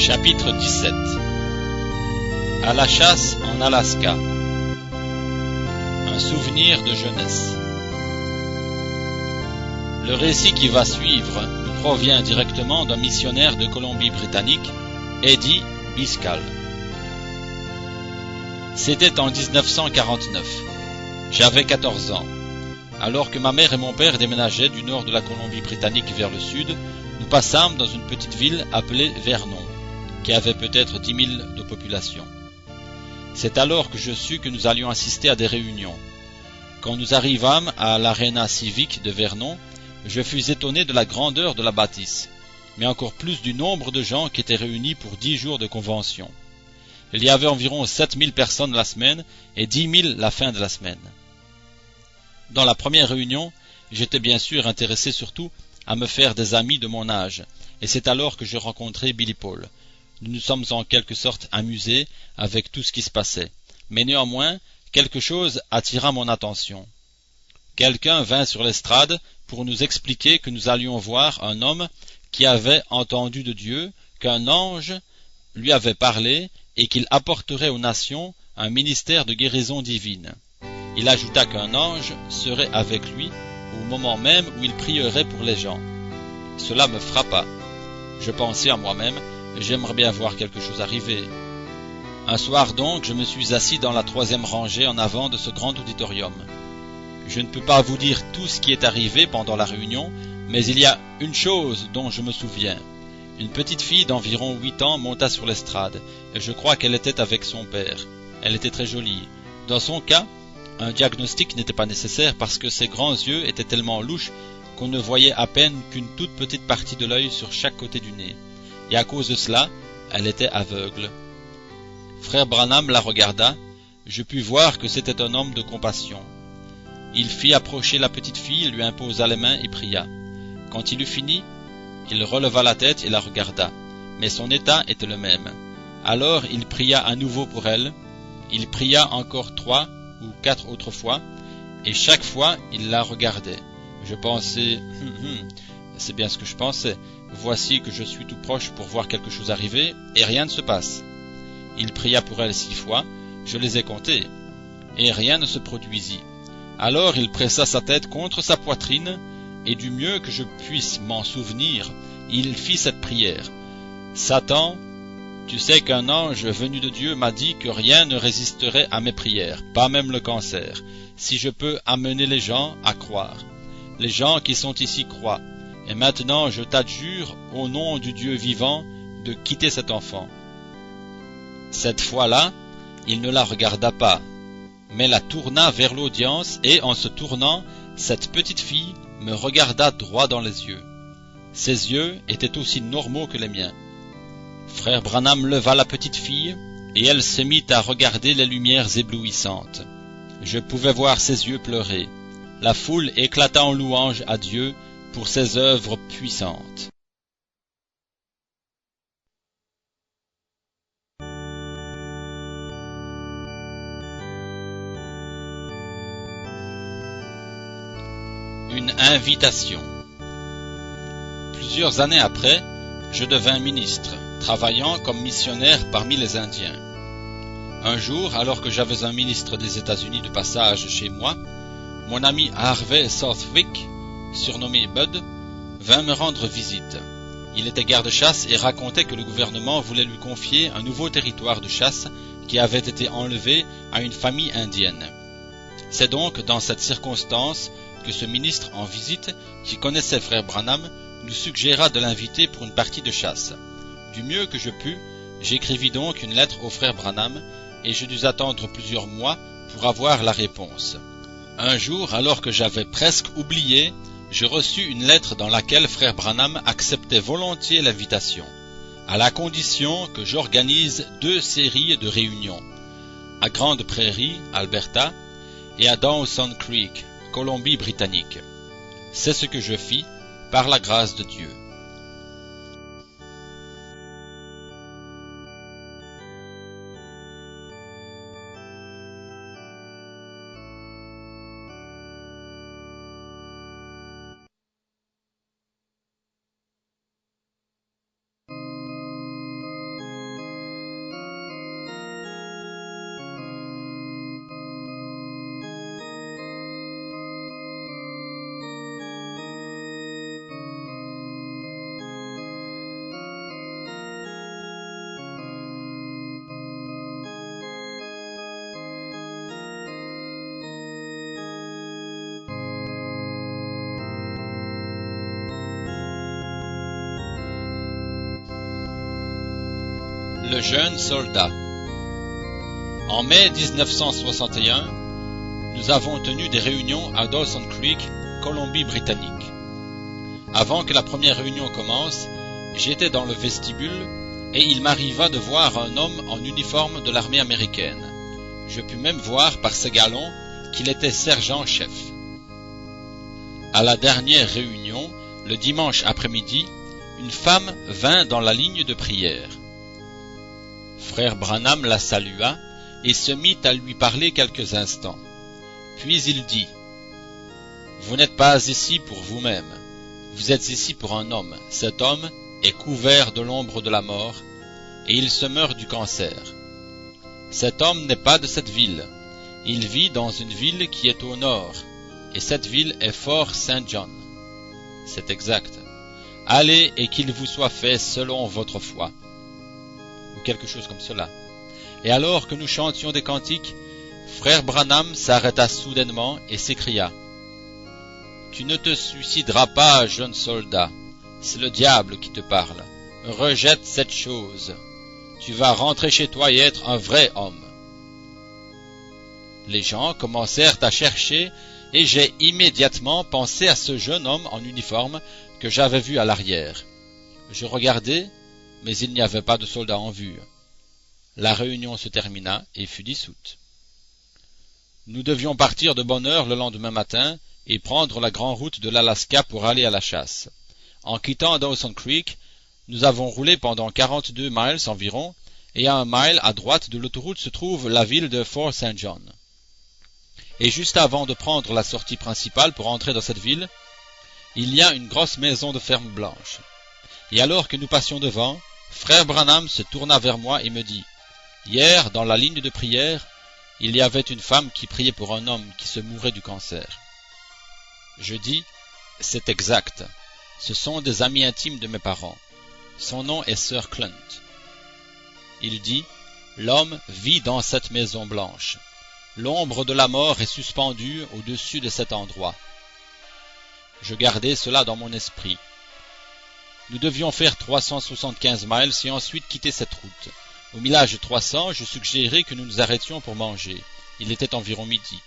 Chapitre 17. À la chasse en Alaska. Un souvenir de jeunesse. Le récit qui va suivre nous provient directement d'un missionnaire de Colombie-Britannique, Eddie Biscal. C'était en 1949. J'avais 14 ans. Alors que ma mère et mon père déménageaient du nord de la Colombie-Britannique vers le sud, nous passâmes dans une petite ville appelée Vernon, qui avait peut-être 10 000 de population. C'est alors que je sus que nous allions assister à des réunions. Quand nous arrivâmes à l'aréna civique de Vernon, je fus étonné de la grandeur de la bâtisse, mais encore plus du nombre de gens qui étaient réunis pour 10 jours de convention. Il y avait environ 7 000 personnes la semaine et 10 000 la fin de la semaine. Dans la première réunion, j'étais bien sûr intéressé surtout à me faire des amis de mon âge, et c'est alors que je rencontrai Billy Paul. Nous nous sommes en quelque sorte amusés avec tout ce qui se passait, mais néanmoins, quelque chose attira mon attention. Quelqu'un vint sur l'estrade pour nous expliquer que nous allions voir un homme qui avait entendu de Dieu qu'un ange lui avait parlé et qu'il apporterait aux nations un ministère de guérison divine. Il ajouta qu'un ange serait avec lui au moment même où il prierait pour les gens. Cela me frappa. Je pensai à moi-même, j'aimerais bien voir quelque chose arriver. Un soir donc, je me suis assis dans la 3e rangée en avant de ce grand auditorium. Je ne peux pas vous dire tout ce qui est arrivé pendant la réunion, mais il y a une chose dont je me souviens. Une petite fille d'environ 8 ans monta sur l'estrade, et je crois qu'elle était avec son père. Elle était très jolie. Dans son cas, un diagnostic n'était pas nécessaire parce que ses grands yeux étaient tellement louches qu'on ne voyait à peine qu'une toute petite partie de l'œil sur chaque côté du nez. Et à cause de cela, elle était aveugle. Frère Branham la regarda. Je pus voir que c'était un homme de compassion. Il fit approcher la petite fille, lui imposa les mains et pria. Quand il eut fini, il releva la tête et la regarda, mais son état était le même. Alors il pria à nouveau pour elle. Il pria encore 3 ou 4 autres fois, et chaque fois il la regardait. Je pensais, c'est bien ce que je pensais, voici que je suis tout proche pour voir quelque chose arriver, et rien ne se passe. Il pria pour elle 6 fois, je les ai comptées, et rien ne se produisit. Alors il pressa sa tête contre sa poitrine, et du mieux que je puisse m'en souvenir, il fit cette prière. Satan, tu sais qu'un ange venu de Dieu m'a dit que rien ne résisterait à mes prières, pas même le cancer, si je peux amener les gens à croire. Les gens qui sont ici croient, et maintenant je t'adjure, au nom du Dieu vivant, de quitter cet enfant. Cette fois-là, il ne la regarda pas, mais la tourna vers l'audience, et en se tournant, cette petite fille me regarda droit dans les yeux. Ses yeux étaient aussi normaux que les miens. Frère Branham leva la petite fille, et elle se mit à regarder les lumières éblouissantes. Je pouvais voir ses yeux pleurer. La foule éclata en louange à Dieu pour ses œuvres puissantes. Une invitation. Plusieurs années après, je devins ministre, travaillant comme missionnaire parmi les Indiens. Un jour, alors que j'avais un ministre des États-Unis de passage chez moi, mon ami Harvey Southwick, surnommé Bud, vint me rendre visite. Il était garde-chasse et racontait que le gouvernement voulait lui confier un nouveau territoire de chasse qui avait été enlevé à une famille indienne. C'est donc dans cette circonstance que ce ministre en visite, qui connaissait frère Branham, nous suggéra de l'inviter pour une partie de chasse. Du mieux que je pus, j'écrivis donc une lettre au frère Branham, et je dus attendre plusieurs mois pour avoir la réponse. Un jour, alors que j'avais presque oublié, je reçus une lettre dans laquelle frère Branham acceptait volontiers l'invitation, à la condition que j'organise 2 séries de réunions, à Grande Prairie, Alberta, et à Dawson Creek, Colombie-Britannique. C'est ce que je fis, par la grâce de Dieu. Le jeune soldat. En mai 1961, nous avons tenu des réunions à Dawson Creek, Colombie-Britannique. Avant que la première réunion commence, j'étais dans le vestibule et il m'arriva de voir un homme en uniforme de l'armée américaine. Je pus même voir par ses galons qu'il était sergent-chef. À la dernière réunion, le dimanche après-midi, une femme vint dans la ligne de prière. Frère Branham la salua et se mit à lui parler quelques instants. Puis il dit, « Vous n'êtes pas ici pour vous-même, vous êtes ici pour un homme. Cet homme est couvert de l'ombre de la mort, et il se meurt du cancer. Cet homme n'est pas de cette ville, il vit dans une ville qui est au nord, et cette ville est Fort St. John. C'est exact. Allez et qu'il vous soit fait selon votre foi. » Ou quelque chose comme cela. Et alors que nous chantions des cantiques, frère Branham s'arrêta soudainement et s'écria, « Tu ne te suicideras pas, jeune soldat, c'est le diable qui te parle. Rejette cette chose. Tu vas rentrer chez toi et être un vrai homme. » Les gens commencèrent à chercher et j'ai immédiatement pensé à ce jeune homme en uniforme que j'avais vu à l'arrière. Je regardai, mais il n'y avait pas de soldat en vue. La réunion se termina et fut dissoute. Nous devions partir de bonne heure le lendemain matin et prendre la grande route de l'Alaska pour aller à la chasse. En quittant Dawson Creek, nous avons roulé pendant 42 miles environ, et à 1 mile à droite de l'autoroute se trouve la ville de Fort St. John. Et juste avant de prendre la sortie principale pour entrer dans cette ville, il y a une grosse maison de ferme blanche. Et alors que nous passions devant, frère Branham se tourna vers moi et me dit, « Hier, dans la ligne de prière, il y avait une femme qui priait pour un homme qui se mourait du cancer. » Je dis, « C'est exact. Ce sont des amis intimes de mes parents. Son nom est Sir Clint. » Il dit, « L'homme vit dans cette maison blanche. L'ombre de la mort est suspendue au-dessus de cet endroit. » Je gardai cela dans mon esprit. Nous devions faire 375 miles et ensuite quitter cette route. Au millage 300, je suggérai que nous nous arrêtions pour manger. Il était environ midi.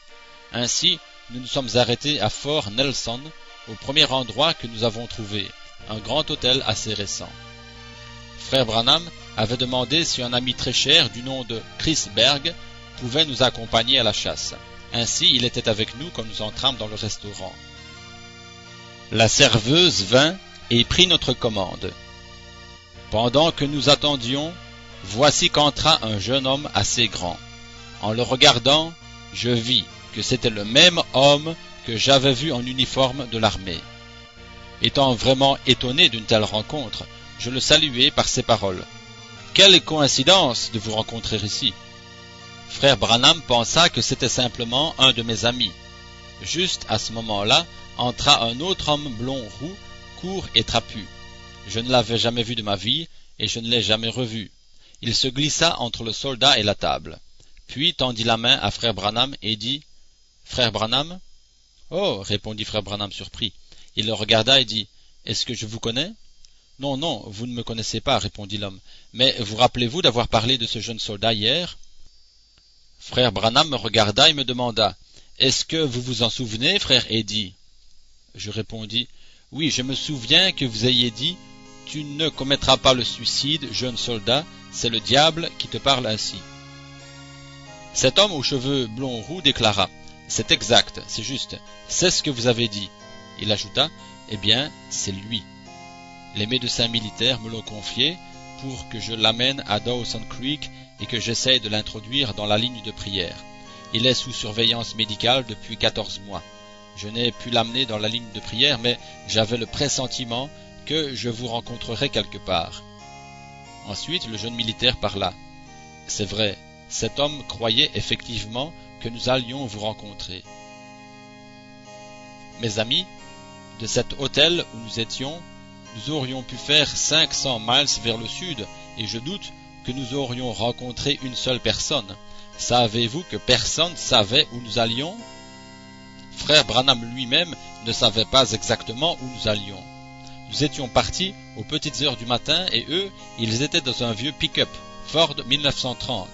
Ainsi, nous nous sommes arrêtés à Fort Nelson, au premier endroit que nous avons trouvé, un grand hôtel assez récent. Frère Branham avait demandé si un ami très cher du nom de Chris Berg pouvait nous accompagner à la chasse. Ainsi, il était avec nous quand nous entrâmes dans le restaurant. La serveuse vint et prit notre commande. Pendant que nous attendions, voici qu'entra un jeune homme assez grand. En le regardant, je vis que c'était le même homme que j'avais vu en uniforme de l'armée. Étant vraiment étonné d'une telle rencontre, je le saluai par ces paroles. « Quelle coïncidence de vous rencontrer ici !» Frère Branham pensa que c'était simplement un de mes amis. Juste à ce moment-là, entra un autre homme blond roux, court et trapu. Je ne l'avais jamais vu de ma vie, et je ne l'ai jamais revu. Il se glissa entre le soldat et la table, puis tendit la main à frère Branham et dit, « Frère Branham ?»« Oh !» répondit frère Branham surpris. Il le regarda et dit, « Est-ce que je vous connais ?»« Non, non, vous ne me connaissez pas, répondit l'homme. Mais vous rappelez-vous d'avoir parlé de ce jeune soldat hier ?» Frère Branham me regarda et me demanda, « Est-ce que vous vous en souvenez, frère Eddy ?» Je répondis, « Oui, je me souviens que vous ayez dit, « Tu ne commettras pas le suicide, jeune soldat, c'est le diable qui te parle ainsi. » Cet homme aux cheveux blonds roux déclara, « C'est exact, c'est juste, c'est ce que vous avez dit. » Il ajouta, « Eh bien, c'est lui. » Les médecins militaires me l'ont confié pour que je l'amène à Dawson Creek et que j'essaye de l'introduire dans la ligne de prière. Il est sous surveillance médicale depuis 14 mois. Je n'ai pu l'amener dans la ligne de prière, mais j'avais le pressentiment que je vous rencontrerai quelque part. Ensuite, le jeune militaire parla. « C'est vrai, cet homme croyait effectivement que nous allions vous rencontrer. » Mes amis, de cet hôtel où nous étions, nous aurions pu faire 500 miles vers le sud, et je doute que nous aurions rencontré une seule personne. Savez-vous que personne savait où nous allions? Frère Branham lui-même ne savait pas exactement où nous allions. Nous étions partis aux petites heures du matin et eux, ils étaient dans un vieux pick-up. Ford 1930.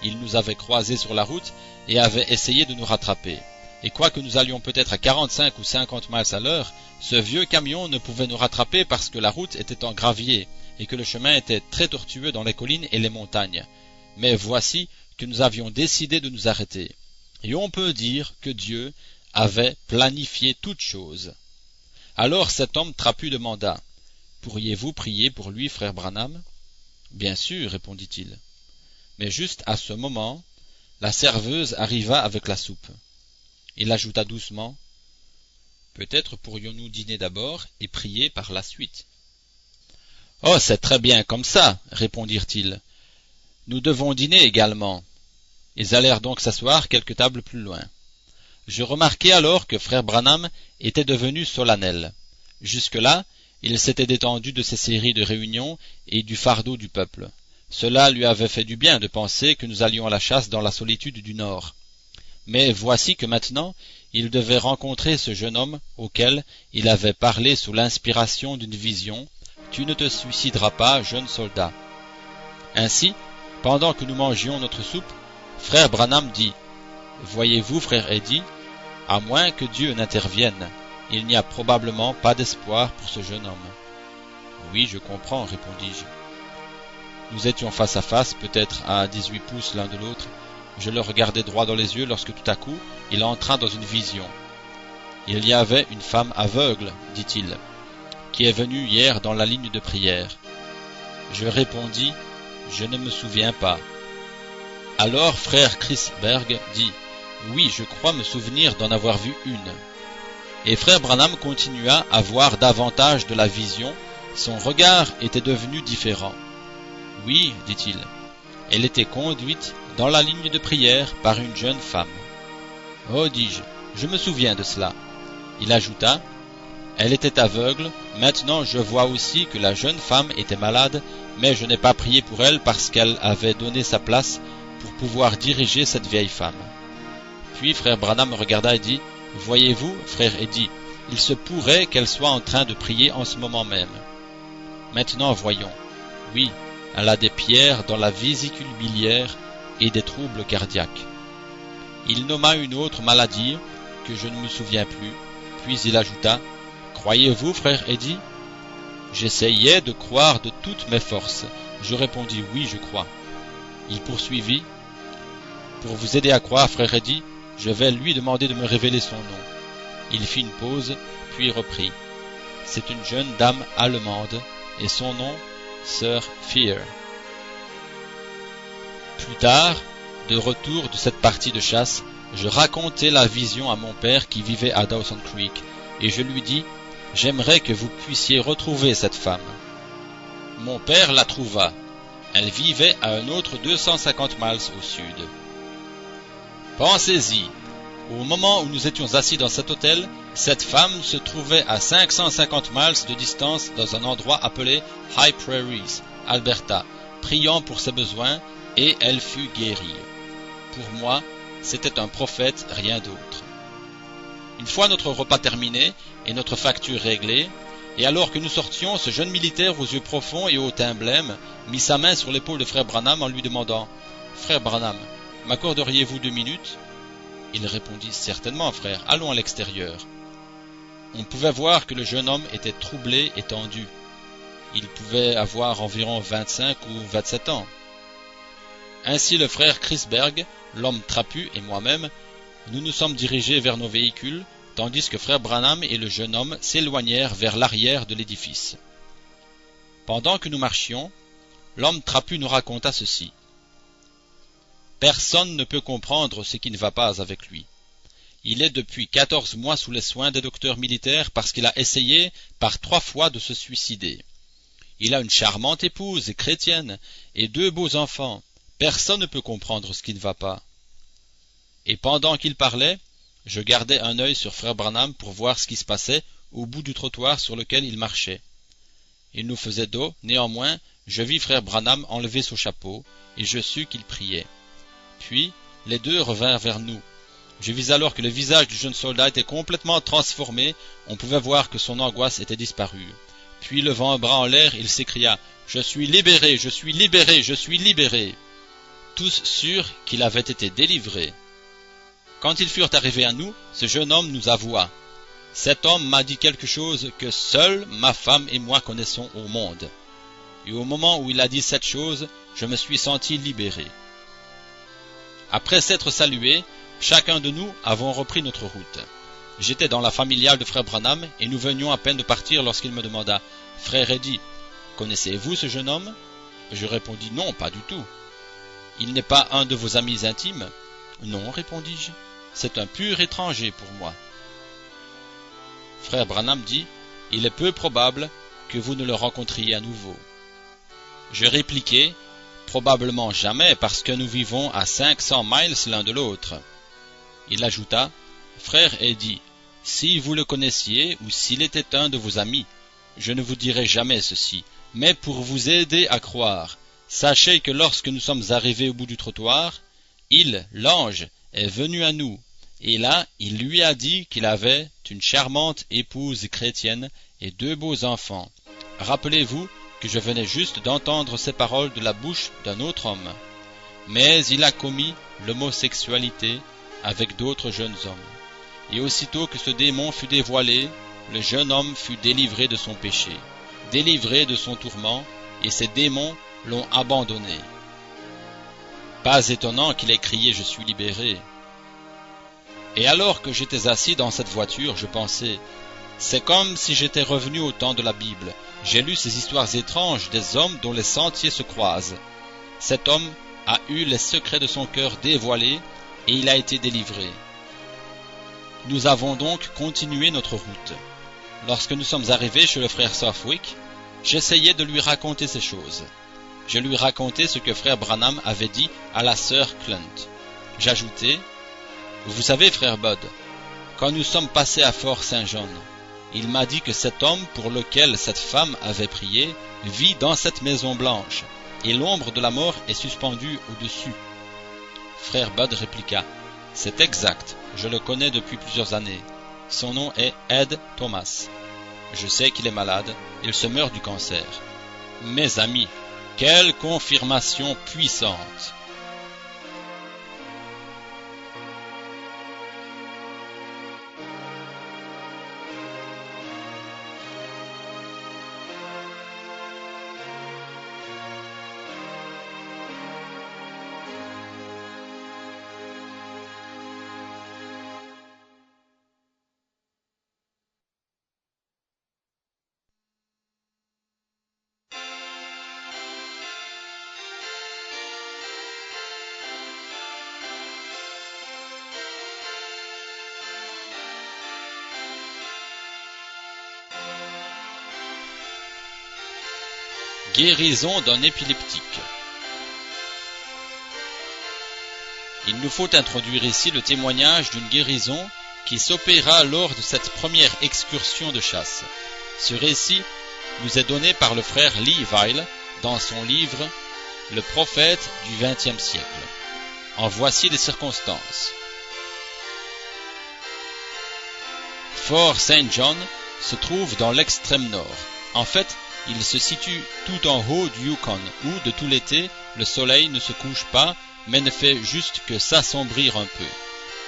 Il nous avait croisés sur la route et avait essayé de nous rattraper. Et quoique nous allions peut-être à 45 ou 50 miles à l'heure, ce vieux camion ne pouvait nous rattraper parce que la route était en gravier et que le chemin était très tortueux dans les collines et les montagnes. Mais voici que nous avions décidé de nous arrêter. Et on peut dire que Dieu avait planifié toutes choses. Alors cet homme trapu demanda « Pourriez-vous prier pour lui, frère Branham ?» « Bien sûr, répondit-il. Mais juste à ce moment, la serveuse arriva avec la soupe. Il ajouta doucement « Peut-être pourrions-nous dîner d'abord et prier par la suite. »« Oh, c'est très bien comme ça, répondirent-ils. Nous devons dîner également. » Ils allèrent donc s'asseoir quelques tables plus loin. Je remarquai alors que frère Branham était devenu solennel. Jusque-là, il s'était détendu de ses séries de réunions et du fardeau du peuple. Cela lui avait fait du bien de penser que nous allions à la chasse dans la solitude du Nord. Mais voici que maintenant, il devait rencontrer ce jeune homme auquel il avait parlé sous l'inspiration d'une vision « Tu ne te suicideras pas, jeune soldat ». Ainsi, pendant que nous mangions notre soupe, frère Branham dit « Voyez-vous, frère Eddy, à moins que Dieu n'intervienne, il n'y a probablement pas d'espoir pour ce jeune homme. »« Oui, je comprends, répondis-je. Nous étions face à face, peut-être à 18 pouces l'un de l'autre. Je le regardais droit dans les yeux lorsque tout à coup, il entra dans une vision. « Il y avait une femme aveugle, dit-il, qui est venue hier dans la ligne de prière. » Je répondis « Je ne me souviens pas. » Alors frère Chrisberg dit « Oui, je crois me souvenir d'en avoir vu une. » Et frère Branham continua à voir davantage de la vision, son regard était devenu différent. « Oui, dit-il, elle était conduite dans la ligne de prière par une jeune femme. »« Oh, dis-je, je me souviens de cela. » Il ajouta « Elle était aveugle, maintenant je vois aussi que la jeune femme était malade, mais je n'ai pas prié pour elle parce qu'elle avait donné sa place pour pouvoir diriger cette vieille femme. » Puis frère Branham me regarda et dit « Voyez-vous, frère Eddy, il se pourrait qu'elle soit en train de prier en ce moment même. Maintenant voyons. Oui, elle a des pierres dans la vésicule biliaire et des troubles cardiaques. » Il nomma une autre maladie que je ne me souviens plus, puis il ajouta « Croyez-vous, frère Eddy ?» J'essayais de croire de toutes mes forces. Je répondis « Oui, je crois. » Il poursuivit « Pour vous aider à croire, frère Eddy, je vais lui demander de me révéler son nom. » Il fit une pause, puis reprit. « C'est une jeune dame allemande, et son nom, Sœur Fear. » Plus tard, de retour de cette partie de chasse, je racontai la vision à mon père qui vivait à Dawson Creek, et je lui dis « J'aimerais que vous puissiez retrouver cette femme. » Mon père la trouva. Elle vivait à un autre 250 miles au sud. Pensez-y, au moment où nous étions assis dans cet hôtel, cette femme se trouvait à 550 miles de distance dans un endroit appelé High Prairies, Alberta, priant pour ses besoins, et elle fut guérie. Pour moi, c'était un prophète, rien d'autre. Une fois notre repas terminé et notre facture réglée, et alors que nous sortions, ce jeune militaire aux yeux profonds et au teint blême mit sa main sur l'épaule de frère Branham en lui demandant « Frère Branham, m'accorderiez-vous 2 minutes ?» Il répondit « Certainement, frère, allons à l'extérieur. » On pouvait voir que le jeune homme était troublé et tendu. Il pouvait avoir environ 25 ou 27 ans. Ainsi le frère Chrisberg, l'homme trapu et moi-même, nous nous sommes dirigés vers nos véhicules, tandis que frère Branham et le jeune homme s'éloignèrent vers l'arrière de l'édifice. Pendant que nous marchions, l'homme trapu nous raconta ceci. Personne ne peut comprendre ce qui ne va pas avec lui. Il est depuis 14 mois sous les soins des docteurs militaires parce qu'il a essayé par 3 fois de se suicider. Il a une charmante épouse et chrétienne et 2 beaux enfants. Personne ne peut comprendre ce qui ne va pas. Et pendant qu'il parlait, je gardais un œil sur frère Branham pour voir ce qui se passait au bout du trottoir sur lequel il marchait. Il nous faisait dos, néanmoins, je vis frère Branham enlever son chapeau, et je sus qu'il priait. Puis, les 2 revinrent vers nous. Je vis alors que le visage du jeune soldat était complètement transformé, on pouvait voir que son angoisse était disparue. Puis, levant un bras en l'air, il s'écria « Je suis libéré, je suis libéré, je suis libéré !» Tous sûrs qu'il avait été délivré. Quand ils furent arrivés à nous, ce jeune homme nous avoua: « Cet homme m'a dit quelque chose que seule ma femme et moi connaissons au monde. » Et au moment où il a dit cette chose, je me suis senti libéré. Après s'être salués, chacun de nous avons repris notre route. J'étais dans la familiale de frère Branham et nous venions à peine de partir lorsqu'il me demanda: « Frère Eddy, connaissez-vous ce jeune homme ?» Je répondis: « Non, pas du tout. »« Il n'est pas un de vos amis intimes ?» ?»« Non, répondis-je, c'est un pur étranger pour moi. » Frère Branham dit: « Il est peu probable que vous ne le rencontriez à nouveau. » Je répliquai: « Probablement jamais, parce que nous vivons à 500 miles l'un de l'autre. » Il ajouta: « Frère Eddy, si vous le connaissiez ou s'il était un de vos amis, je ne vous dirai jamais ceci, mais pour vous aider à croire, sachez que lorsque nous sommes arrivés au bout du trottoir, il, l'ange, est venu à nous, et là il lui a dit qu'il avait une charmante épouse chrétienne et 2 beaux enfants. Rappelez-vous que je venais juste d'entendre ces paroles de la bouche d'un autre homme. Mais il a commis l'homosexualité avec d'autres jeunes hommes. Et aussitôt que ce démon fut dévoilé, le jeune homme fut délivré de son péché, délivré de son tourment, et ces démons l'ont abandonné. » Pas étonnant qu'il ait crié « Je suis libéré !» Et alors que j'étais assis dans cette voiture, je pensais: c'est comme si j'étais revenu au temps de la Bible. J'ai lu ces histoires étranges des hommes dont les sentiers se croisent. Cet homme a eu les secrets de son cœur dévoilés et il a été délivré. Nous avons donc continué notre route. Lorsque nous sommes arrivés chez le frère Southwick, j'essayai de lui raconter ces choses. Je lui racontai ce que frère Branham avait dit à la sœur Clunt. J'ajoutai: « Vous savez, frère Bud, quand nous sommes passés à Fort Saint-John, il m'a dit que cet homme pour lequel cette femme avait prié vit dans cette maison blanche, et l'ombre de la mort est suspendue au-dessus. » Frère Bud répliqua: « C'est exact, je le connais depuis plusieurs années. Son nom est Ed Thomas. Je sais qu'il est malade, il se meurt du cancer. » Mes amis, quelle confirmation puissante! Guérison d'un épileptique. Il nous faut introduire ici le témoignage d'une guérison qui s'opéra lors de cette première excursion de chasse. Ce récit nous est donné par le frère Lee Weil dans son livre « Le prophète du XXe siècle ». En voici les circonstances. Fort St. John se trouve dans l'extrême nord. En fait, il se situe tout en haut du Yukon, où, de tout l'été, le soleil ne se couche pas, mais ne fait juste que s'assombrir un peu.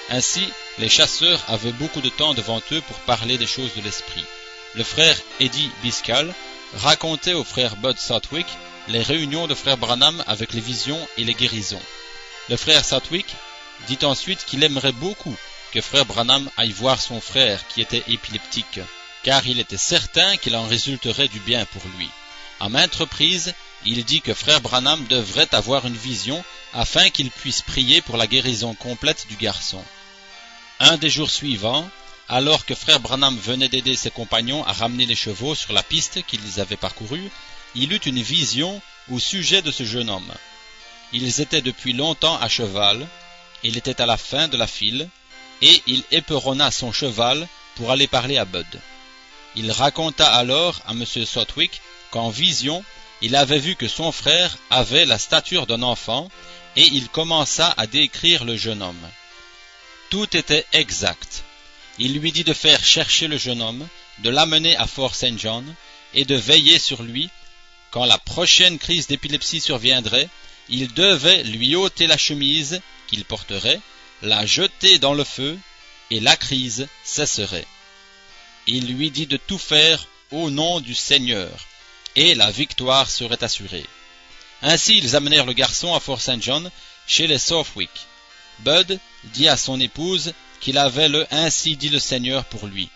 Ainsi, les chasseurs avaient beaucoup de temps devant eux pour parler des choses de l'esprit. Le frère Eddy Biscal racontait au frère Bud Southwick les réunions de frère Branham avec les visions et les guérisons. Le frère Southwick dit ensuite qu'il aimerait beaucoup que frère Branham aille voir son frère qui était épileptique, car il était certain qu'il en résulterait du bien pour lui. À maintes reprises, il dit que frère Branham devrait avoir une vision afin qu'il puisse prier pour la guérison complète du garçon. Un des jours suivants, alors que frère Branham venait d'aider ses compagnons à ramener les chevaux sur la piste qu'ils avaient parcourue, il eut une vision au sujet de ce jeune homme. Ils étaient depuis longtemps à cheval, il était à la fin de la file, et il éperonna son cheval pour aller parler à Bud. Il raconta alors à M. Southwick qu'en vision, il avait vu que son frère avait la stature d'un enfant, et il commença à décrire le jeune homme. Tout était exact. Il lui dit de faire chercher le jeune homme, de l'amener à Fort St. John, et de veiller sur lui, quand la prochaine crise d'épilepsie surviendrait, il devait lui ôter la chemise qu'il porterait, la jeter dans le feu, et la crise cesserait. Il lui dit de tout faire au nom du Seigneur, et la victoire serait assurée. Ainsi ils amenèrent le garçon à Fort St. John, chez les Southwick. Bud dit à son épouse qu'il avait le « ainsi dit le Seigneur » pour lui.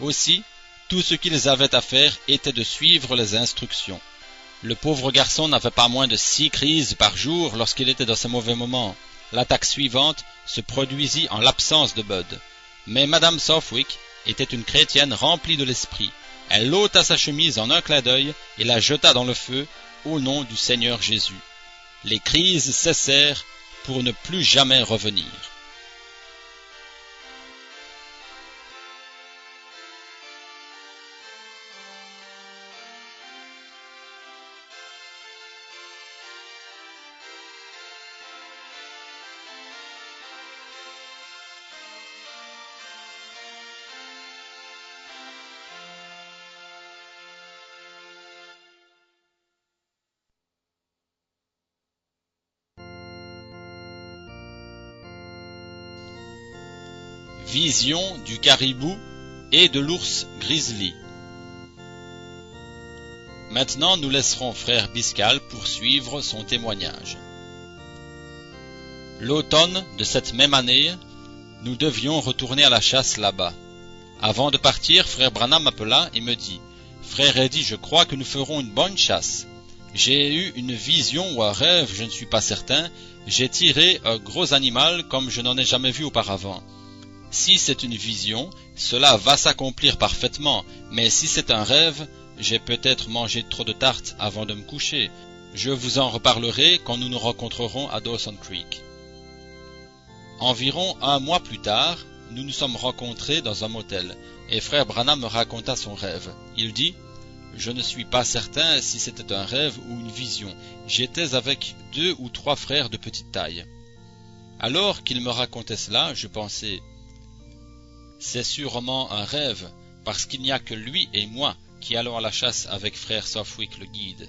Aussi, tout ce qu'ils avaient à faire était de suivre les instructions. Le pauvre garçon n'avait pas moins de 6 crises par jour lorsqu'il était dans ses mauvais moments. L'attaque suivante se produisit en l'absence de Bud. Mais Madame Southwick était une chrétienne remplie de l'esprit. Elle ôta sa chemise en un clin d'œil et la jeta dans le feu au nom du Seigneur Jésus. Les crises cessèrent pour ne plus jamais revenir. Vision du caribou et de l'ours grizzly. Maintenant, nous laisserons frère Biscal poursuivre son témoignage. L'automne de cette même année, nous devions retourner à la chasse là-bas. Avant de partir, frère Branham m'appela et me dit « Frère Eddy, je crois que nous ferons une bonne chasse. J'ai eu une vision ou un rêve, je ne suis pas certain. J'ai tiré un gros animal comme je n'en ai jamais vu auparavant. Si c'est une vision, cela va s'accomplir parfaitement, mais si c'est un rêve, j'ai peut-être mangé trop de tartes avant de me coucher. Je vous en reparlerai quand nous nous rencontrerons à Dawson Creek. » Environ un mois plus tard, nous nous sommes rencontrés dans un motel, et frère Branham me raconta son rêve. Il dit « Je ne suis pas certain si c'était un rêve ou une vision. J'étais avec 2 ou 3 frères de petite taille. » Alors qu'il me racontait cela, je pensais « C'est sûrement un rêve, parce qu'il n'y a que lui et moi qui allons à la chasse avec frère Southwick le guide.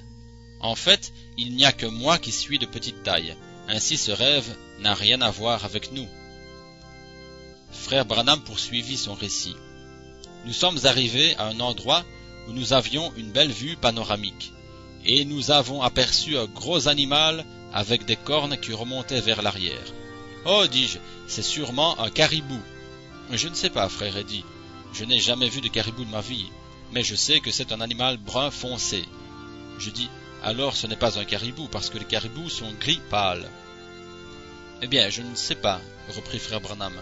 En fait, il n'y a que moi qui suis de petite taille, ainsi ce rêve n'a rien à voir avec nous. » Frère Branham poursuivit son récit. Nous sommes arrivés à un endroit où nous avions une belle vue panoramique, et nous avons aperçu un gros animal avec des cornes qui remontaient vers l'arrière. « Oh, dis-je, c'est sûrement un caribou. » « Je ne sais pas, frère Eddy. Je n'ai jamais vu de caribou de ma vie, mais je sais que c'est un animal brun foncé. » Je dis « Alors ce n'est pas un caribou, parce que les caribous sont gris pâle. »« Eh bien, je ne sais pas, reprit frère Branham,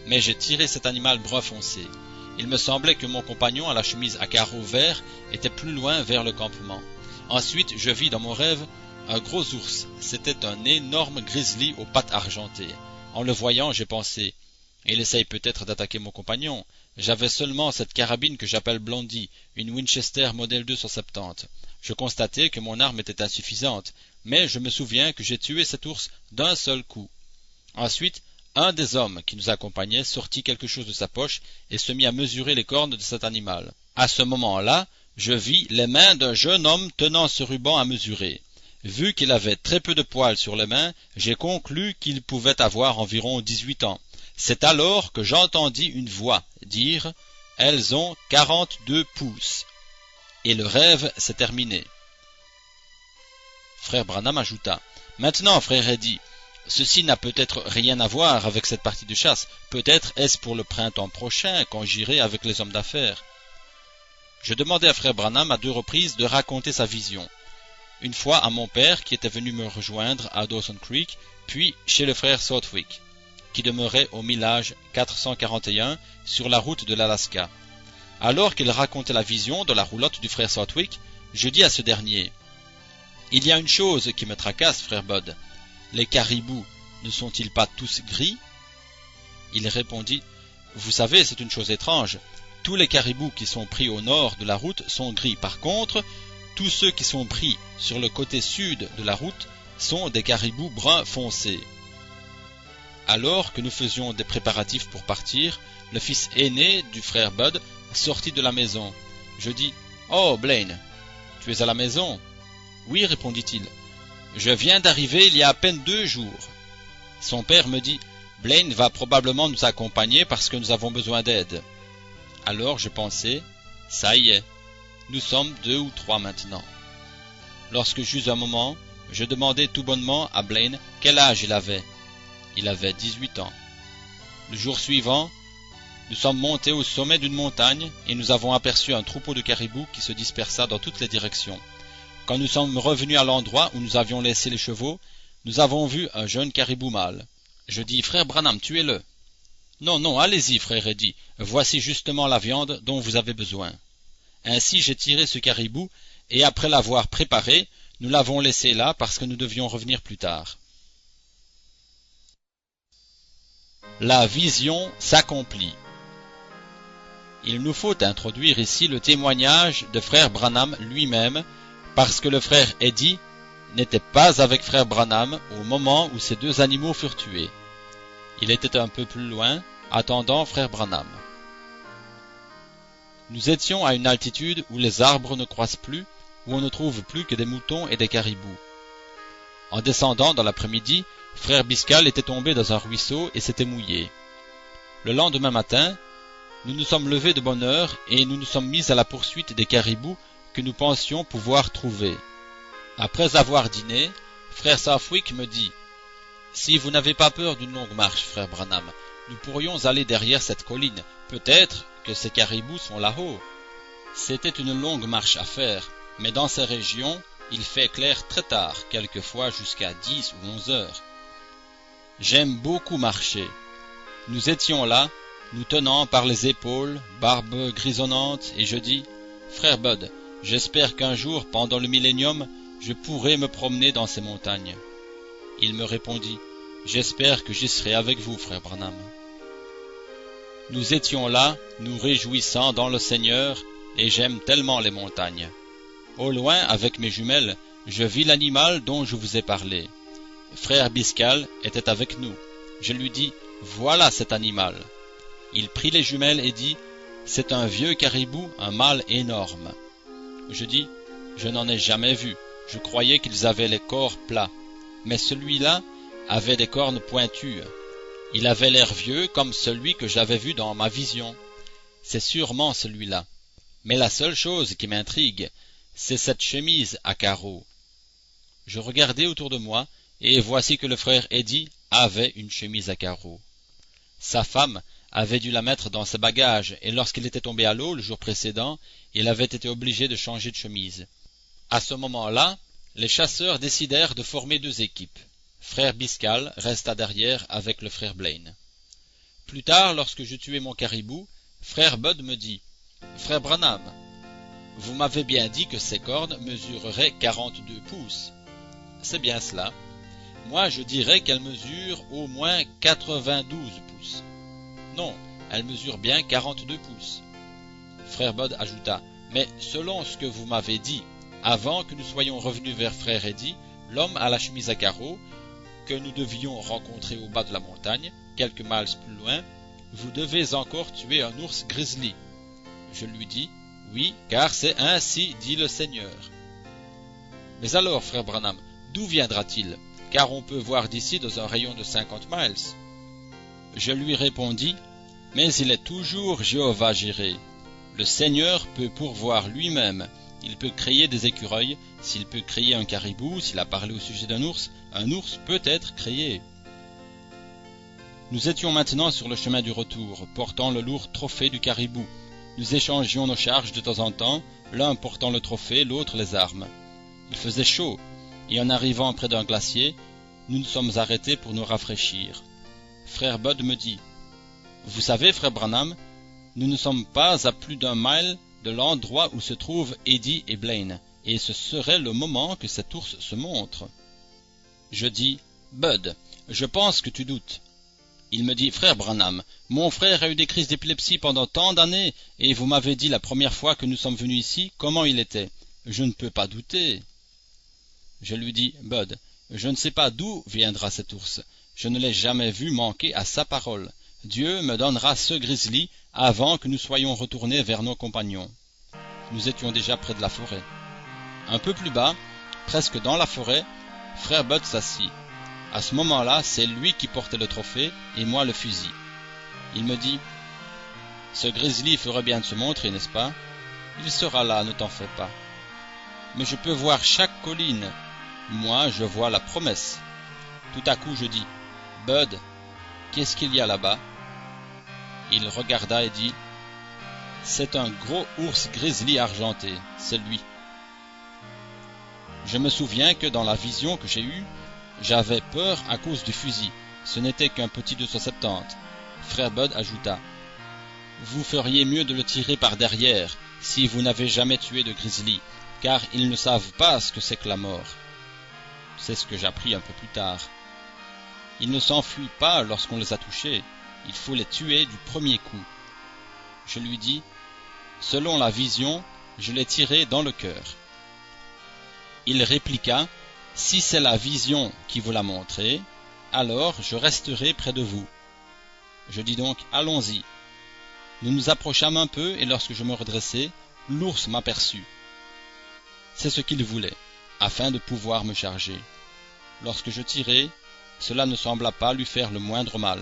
mais j'ai tiré cet animal brun foncé. Il me semblait que mon compagnon à la chemise à carreaux verts était plus loin vers le campement. Ensuite, je vis dans mon rêve un gros ours. C'était un énorme grizzly aux pattes argentées. En le voyant, j'ai pensé « Il essaye peut-être d'attaquer mon compagnon. J'avais seulement cette carabine que j'appelle Blondie, une Winchester modèle 270. Je constatai que mon arme était insuffisante, mais je me souviens que j'ai tué cet ours d'un seul coup. Ensuite, un des hommes qui nous accompagnait sortit quelque chose de sa poche et se mit à mesurer les cornes de cet animal. À ce moment-là, je vis les mains d'un jeune homme tenant ce ruban à mesurer. Vu qu'il avait très peu de poils sur les mains, j'ai conclu qu'il pouvait avoir environ 18 ans. C'est alors que j'entendis une voix dire « Elles ont 42 pouces » et le rêve s'est terminé. Frère Branham ajouta « Maintenant, frère Eddy, ceci n'a peut-être rien à voir avec cette partie de chasse. Peut-être est-ce pour le printemps prochain quand j'irai avec les hommes d'affaires. » Je demandai à frère Branham à 2 reprises de raconter sa vision. Une fois à mon père qui était venu me rejoindre à Dawson Creek, puis chez le frère Southwick, qui demeurait au millage 441 sur la route de l'Alaska. Alors qu'il racontait la vision dans la roulotte du frère Southwick, je dis à ce dernier « Il y a une chose qui me tracasse, frère Bud. Les caribous ne sont-ils pas tous gris ?» Il répondit « Vous savez, c'est une chose étrange. Tous les caribous qui sont pris au nord de la route sont gris. Par contre, tous ceux qui sont pris sur le côté sud de la route sont des caribous bruns foncés. » Alors que nous faisions des préparatifs pour partir, le fils aîné du frère Bud sortit de la maison. Je dis « Oh, Blaine, tu es à la maison ?» Oui, répondit-il. Je viens d'arriver il y a à peine 2 jours. Son père me dit, Blaine va probablement nous accompagner parce que nous avons besoin d'aide. Alors je pensai, ça y est, nous sommes 2 ou 3 maintenant. Lorsque j'eus un moment, je demandai tout bonnement à Blaine quel âge il avait. Il avait 18 ans. Le jour suivant, nous sommes montés au sommet d'une montagne et nous avons aperçu un troupeau de caribous qui se dispersa dans toutes les directions. Quand nous sommes revenus à l'endroit où nous avions laissé les chevaux, nous avons vu un jeune caribou mâle. Je dis, frère Branham, tuez-le. Non, non, allez-y, frère Eddy, voici justement la viande dont vous avez besoin. Ainsi j'ai tiré ce caribou, et après l'avoir préparé, nous l'avons laissé là parce que nous devions revenir plus tard. La vision s'accomplit. Il nous faut introduire ici le témoignage de frère Branham lui-même, parce que le frère Eddy n'était pas avec frère Branham au moment où ces 2 animaux furent tués. Il était un peu plus loin, attendant frère Branham. Nous étions à une altitude où les arbres ne croissent plus, où on ne trouve plus que des moutons et des caribous. En descendant dans l'après-midi, frère Biscal était tombé dans un ruisseau et s'était mouillé. Le lendemain matin, nous nous sommes levés de bonne heure et nous nous sommes mis à la poursuite des caribous que nous pensions pouvoir trouver. Après avoir dîné, frère Southwick me dit « Si vous n'avez pas peur d'une longue marche, frère Branham, nous pourrions aller derrière cette colline. Peut-être que ces caribous sont là-haut. » C'était une longue marche à faire, mais dans ces régions, il fait clair très tard, quelquefois jusqu'à 10 ou 11 heures. J'aime beaucoup marcher. Nous étions là, nous tenant par les épaules, barbe grisonnante, et je dis « Frère Bud, j'espère qu'un jour, pendant le millénium, je pourrai me promener dans ces montagnes. » Il me répondit « J'espère que j'y serai avec vous, frère Branham. » Nous étions là, nous réjouissant dans le Seigneur, et j'aime tellement les montagnes. Au loin, avec mes jumelles, je vis l'animal dont je vous ai parlé. Frère Biscal était avec nous. Je lui dis « Voilà cet animal. » Il prit les jumelles et dit « C'est un vieux caribou, un mâle énorme. » Je dis « Je n'en ai jamais vu. Je croyais qu'ils avaient les corps plats. Mais celui-là avait des cornes pointues. Il avait l'air vieux comme celui que j'avais vu dans ma vision. C'est sûrement celui-là. Mais la seule chose qui m'intrigue, c'est cette chemise à carreaux. » Je regardai autour de moi, et voici que le frère Eddy avait une chemise à carreaux. Sa femme avait dû la mettre dans ses bagages, et lorsqu'il était tombé à l'eau le jour précédent, il avait été obligé de changer de chemise. À ce moment-là, les chasseurs décidèrent de former 2 équipes. Frère Biscal resta derrière avec le frère Blaine. Plus tard, lorsque je tuai mon caribou, frère Bud me dit « Frère Branham, vous m'avez bien dit que ces cornes mesureraient 42 pouces. » C'est bien cela. Moi, je dirais qu'elles mesurent au moins 92 pouces. Non, elles mesurent bien 42 pouces. Frère Bud ajouta « Mais selon ce que vous m'avez dit, avant que nous soyons revenus vers frère Eddy, l'homme à la chemise à carreaux, que nous devions rencontrer au bas de la montagne, quelques miles plus loin, vous devez encore tuer un ours grizzly. » Je lui dis « Oui, car c'est ainsi dit le Seigneur. » Mais alors, frère Branham, d'où viendra-t-il? Car on peut voir d'ici dans un rayon de 50 miles. Je lui répondis « Mais il est toujours Jéhovah Jireh. Le Seigneur peut pourvoir lui-même. Il peut créer des écureuils. S'il peut créer un caribou, s'il a parlé au sujet d'un ours peut être créé. » Nous étions maintenant sur le chemin du retour, portant le lourd trophée du caribou. Nous échangions nos charges de temps en temps, l'un portant le trophée, l'autre les armes. Il faisait chaud, et en arrivant près d'un glacier, nous nous sommes arrêtés pour nous rafraîchir. Frère Bud me dit « Vous savez, frère Branham, nous ne sommes pas à plus d'1 mile de l'endroit où se trouvent Eddy et Blaine, et ce serait le moment que cet ours se montre. » Je dis « Bud, je pense que tu doutes. » Il me dit « Frère Branham, mon frère a eu des crises d'épilepsie pendant tant d'années, et vous m'avez dit la première fois que nous sommes venus ici comment il était. Je ne peux pas douter. » Je lui dis « Bud, je ne sais pas d'où viendra cet ours. Je ne l'ai jamais vu manquer à sa parole. Dieu me donnera ce grizzly avant que nous soyons retournés vers nos compagnons. » Nous étions déjà près de la forêt. Un peu plus bas, presque dans la forêt, frère Bud s'assit. À ce moment-là, c'est lui qui portait le trophée et moi le fusil. Il me dit « Ce grizzly ferait bien de se montrer, n'est-ce pas? Il sera là, ne t'en fais pas. Mais je peux voir chaque colline. Moi, je vois la promesse. » Tout à coup, je dis « Bud, qu'est-ce qu'il y a là-bas » Il regarda et dit « C'est un gros ours grizzly argenté, c'est lui. » Je me souviens que dans la vision que j'ai eue, j'avais peur à cause du fusil. Ce n'était qu'un petit 270. Frère Bud ajouta « Vous feriez mieux de le tirer par derrière si vous n'avez jamais tué de grizzly, car ils ne savent pas ce que c'est que la mort. » C'est ce que j'appris un peu plus tard. Ils ne s'enfuient pas lorsqu'on les a touchés. Il faut les tuer du premier coup. Je lui dis « Selon la vision, je l'ai tiré dans le cœur. » Il répliqua « Si c'est la vision qui vous l'a montré, alors je resterai près de vous. » Je dis donc « Allons-y. » Nous nous approchâmes un peu et lorsque je me redressai, l'ours m'aperçut. C'est ce qu'il voulait, afin de pouvoir me charger. Lorsque je tirai, cela ne sembla pas lui faire le moindre mal,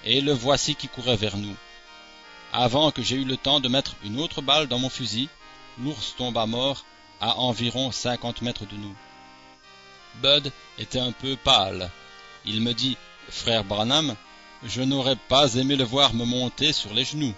et le voici qui courait vers nous. Avant que j'aie eu le temps de mettre une autre balle dans mon fusil, l'ours tomba mort à environ 50 mètres de nous. Bud était un peu pâle. Il me dit « Frère Branham, je n'aurais pas aimé le voir me monter sur les genoux. »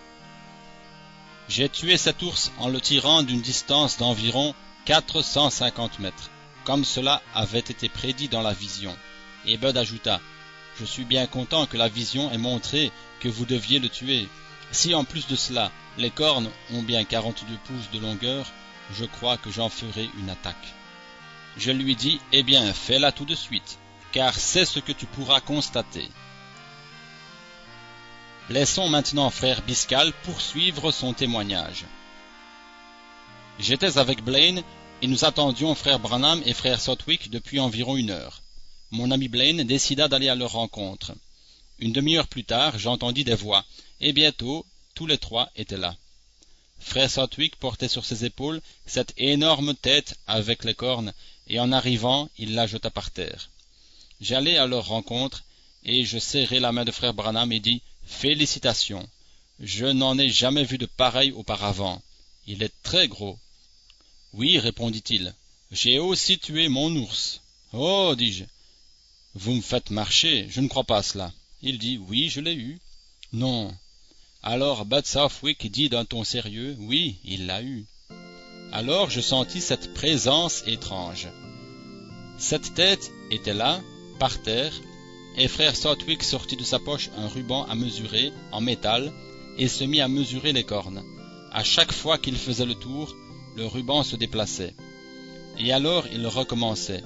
J'ai tué cet ours en le tirant d'une distance d'environ 450 mètres, comme cela avait été prédit dans la vision. Et Bud ajouta « Je suis bien content que la vision ait montré que vous deviez le tuer. Si en plus de cela, les cornes ont bien 42 pouces de longueur, je crois que j'en ferai une attaque. » Je lui dis « Eh bien, fais-la tout de suite, car c'est ce que tu pourras constater. » Laissons maintenant frère Biscal poursuivre son témoignage. J'étais avec Blaine et nous attendions frère Branham et frère Sotwick depuis environ 1 heure. Mon ami Blaine décida d'aller à leur rencontre. Une demi-heure plus tard, j'entendis des voix, et bientôt, tous les trois étaient là. Frère Sotwick portait sur ses épaules cette énorme tête avec les cornes, et en arrivant, il la jeta par terre. J'allai à leur rencontre, et je serrai la main de frère Branham et dis « Félicitations, je n'en ai jamais vu de pareil auparavant. Il est très gros. » « Oui, répondit-il, j'ai aussi tué mon ours. »« Oh, dis-je, vous me faites marcher, je ne crois pas à cela. » Il dit « Oui, je l'ai eu. »« Non. » Alors Bud Southwick dit d'un ton sérieux « Oui, il l'a eu. » Alors je sentis cette présence étrange. Cette tête était là, par terre, et frère Southwick sortit de sa poche un ruban à mesurer, en métal, et se mit à mesurer les cornes. À chaque fois qu'il faisait le tour, le ruban se déplaçait. Et alors il recommençait.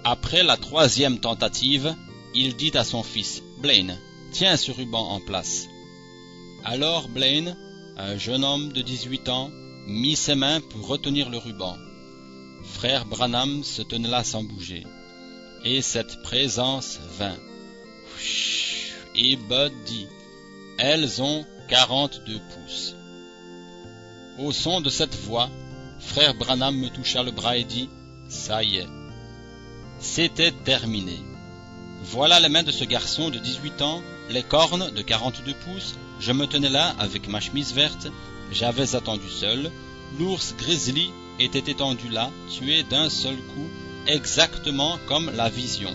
Après la 3e tentative, il dit à son fils « Blaine, tiens ce ruban en place. » Alors Blaine, un jeune homme de 18 ans, mit ses mains pour retenir le ruban. Frère Branham se tenait là sans bouger. Et cette présence vint. Et Bud dit « Elles ont 42 pouces. » Au son de cette voix, frère Branham me toucha le bras et dit « Ça y est. » C'était terminé. Voilà les mains de ce garçon de 18 ans, les cornes de 42 pouces, je me tenais là avec ma chemise verte, j'avais attendu seul, l'ours grizzly était étendu là, tué d'un seul coup, exactement comme la vision.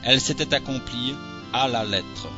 Elle s'était accomplie à la lettre.